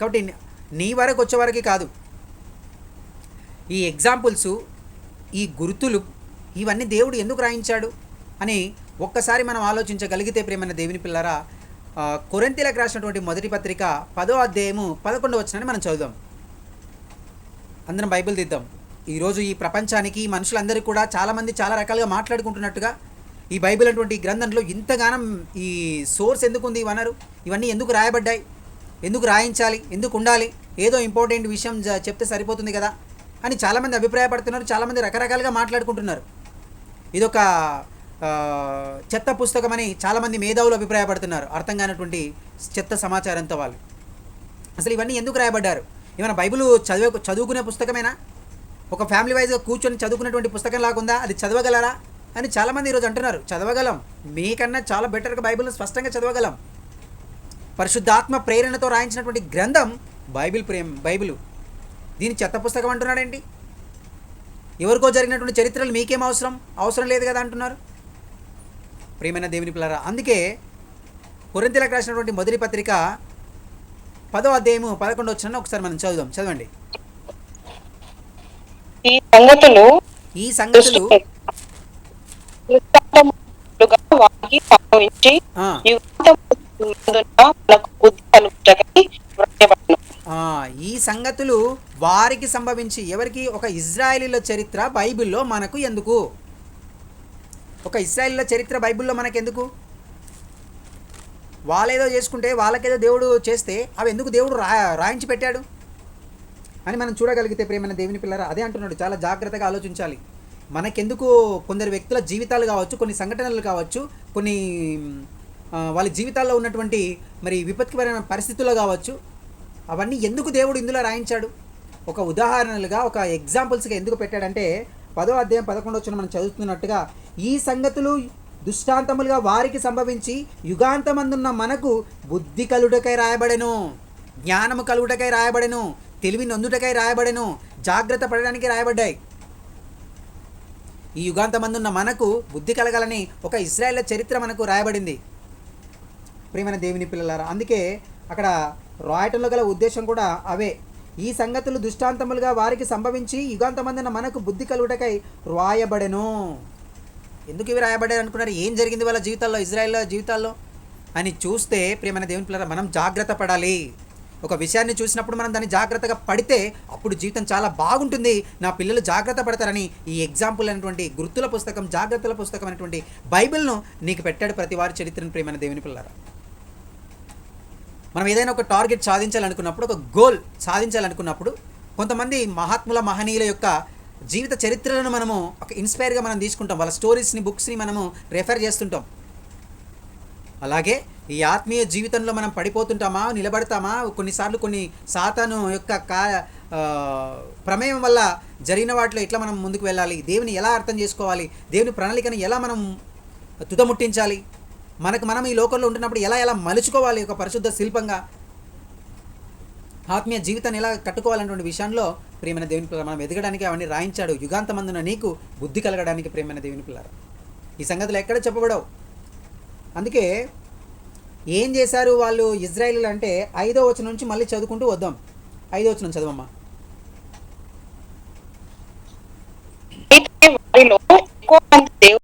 కాబట్టి నీ వరకు వచ్చే వరకు కాదు, ఈ ఎగ్జాంపుల్స్, ఈ గుర్తులు, ఇవన్నీ దేవుడు ఎందుకు రాయించాడు అని ఒక్కసారి మనం ఆలోచించగలిగితే ప్రియమైన దేవుని పిల్లరా, కొరింథీయులకు రాసినటువంటి మొదటి పత్రిక 10వ అధ్యాయము 11వ వచనాన్ని మనం చదువుదాం. అందరం బైబిల్ తీద్దాం. ఈరోజు ఈ ప్రపంచానికి, మనుషులందరూ కూడా చాలామంది చాలా రకాలుగా మాట్లాడుకుంటున్నట్టుగా ఈ బైబిల్ అటువంటి గ్రంథంలో ఇంతగానం ఈ సోర్స్ ఎందుకు ఉంది, వనరు, ఇవన్నీ ఎందుకు రాయబడ్డాయి, ఎందుకు రాయించాలి, ఎందుకు ఉండాలి, ఏదో ఇంపార్టెంట్ విషయం చెప్తే సరిపోతుంది కదా అని చాలామంది అభిప్రాయపడుతున్నారు. చాలామంది రకరకాలుగా మాట్లాడుకుంటున్నారు. ఇదొక చెత్త పుస్తకం అని చాలామంది మేధావులు అభిప్రాయపడుతున్నారు. అర్థం కానటువంటి చెత్త సమాచారంతో వాళ్ళు. అసలు ఇవన్నీ ఎందుకు రాయబడ్డారు? ఏమైనా బైబిల్ చదువుకునే పుస్తకమేనా? ఒక ఫ్యామిలీ వైజ్గా కూర్చొని చదువుకునేటువంటి పుస్తకం లాగుందా? అది చదవగలరా అని చాలామంది ఈరోజు అంటున్నారు. చదవగలం, మీకన్నా చాలా బెటర్గా బైబిల్ స్పష్టంగా చదవగలం. పరిశుద్ధాత్మ ప్రేరణతో రాయించినటువంటి గ్రంథం బైబిల్. దీని చెత్త పుస్తకం అంటున్నాడేంటి? ఎవరికో జరిగినటువంటి చరిత్రలు మీకేం అవసరం లేదు కదా అంటున్నారు. ప్రియమైన దేవుని పిల్లరా, అందుకే కొరింథీయులకు రాసినటువంటి మొదటి పత్రిక 10వ అధ్యాయము 11వ వచనాన్ని ఒకసారి మనం చదువుదాం. చదవండి. ఈ సంగతులు వారికి సంభవించి, ఎవరికి? ఒక ఇజ్రాయేలీల చరిత్ర బైబిల్లో మనకు ఎందుకు? ఒక ఇజ్రాయేలీల చరిత్ర బైబిల్లో మనకెందుకు? వాళ్ళేదో చేసుకుంటే, వాళ్ళకేదో దేవుడు చేస్తే అవి ఎందుకు దేవుడు రాయించి పెట్టాడు అని మనం చూడగలిగితే ప్రియమైన దేవుని పిల్లరా, అదే అంటున్నాడు. చాలా జాగ్రత్తగా ఆలోచించాలి. మనకెందుకు కొందరు వ్యక్తుల జీవితాలు కావచ్చు, కొన్ని సంఘటనలు కావచ్చు, కొన్ని వాళ్ళ జీవితాల్లో ఉన్నటువంటి మరి విపత్కరమైన పరిస్థితుల్లో కావచ్చు, అవన్నీ ఎందుకు దేవుడు ఇందులో రాయించాడు? ఒక ఉదాహరణలుగా, ఒక ఎగ్జాంపుల్స్గా ఎందుకు పెట్టాడంటే 10వ అధ్యాయం 11వ వచనం మనం చదువుతున్నట్టుగా, ఈ సంగతులు దృష్టాంతములుగా వారికి సంభవించి యుగాంతమందున్న మనకు బుద్ధి కలుగుటకై రాయబడెను, జ్ఞానము కలుగుటకై రాయబడెను, తెలివి నొందుటకై రాయబడెను, జాగ్రత్త పడడానికి రాయబడ్డాయి. ఈ యుగాంతమందున్న మనకు బుద్ధి కలగాలని ఒక ఇజ్రాయేల్ చరిత్ర మనకు రాయబడింది. ప్రియమైన దేవుని పిల్లలారా, అందుకే అక్కడ రాయటంలో గల ఉద్దేశం కూడా అవే. ఈ సంగతులు దృష్టాంతములుగా వారికి సంభవించి యుగాంతమందున్న మనకు బుద్ధి కలుగుటకై రాయబడెను. ఎందుకు ఇవి రాయబడ్డారు అనుకున్నారు? ఏం జరిగింది వాళ్ళ జీవితాల్లో, ఇజ్రాయేల్ జీవితాల్లో అని చూస్తే ప్రియమైన దేవుని పిల్లలారా, మనం జాగ్రత్త పడాలి. ఒక విషయాన్ని చూసినప్పుడు మనం దాన్ని జాగ్రత్తగా పడితే అప్పుడు జీవితం చాలా బాగుంటుంది. నా పిల్లలు జాగ్రత్త పడతారని ఈ ఎగ్జాంపుల్ అనేటువంటి గుర్తుల పుస్తకం, జాగ్రత్తల పుస్తకం అనేటువంటి బైబిల్ను నీకు పెట్టాడు ప్రతి వారి చరిత్రను. ప్రియమైన దేవుని పిల్లలారా, మనం ఏదైనా ఒక టార్గెట్ సాధించాలనుకున్నప్పుడు, ఒక గోల్ సాధించాలనుకున్నప్పుడు కొంతమంది మహాత్ముల, మహనీయుల యొక్క జీవిత చరిత్రలను మనము ఒక ఇన్స్పైర్గా మనం తీసుకుంటాం. వాళ్ళ స్టోరీస్ని, బుక్స్ని మనము రెఫర్ చేస్తుంటాం. అలాగే ఈ ఆత్మీయ జీవితంలో మనం పడిపోతుంటామా, నిలబడతామా? కొన్నిసార్లు కొన్ని సాతాను యొక్క ప్రమేయం వల్ల జరిగిన వాటిలో ఎట్లా మనం ముందుకు వెళ్ళాలి, దేవుని ఎలా అర్థం చేసుకోవాలి, దేవుని ప్రణాళికను ఎలా మనం తుదముట్టించాలి, మనం ఈ లోకంలో ఉంటున్నప్పుడు ఎలా మలుచుకోవాలి, ఒక పరిశుద్ధ శిల్పంగా ఆత్మీయ జీవితాన్ని ఎలా కట్టుకోవాలనేటువంటి విషయంలో ప్రియమైన దేవుని పిల్లలు మనం ఎదగడానికి అవన్నీ రాయించాడు. యుగాంతమందున నీకు బుద్ధి కలగడానికి ప్రియమైన దేవుని పిల్లలు. ఈ సంగతులు ఎక్కడ చెప్పబడవు. అందుకే ఏం చేశారు వాళ్ళు ఇజ్రాయేలీలు అంటే 5వ వచనం నుంచి మళ్ళీ చదువుకుంటూ వద్దాం. 5వ వచనం చదవమ్మా.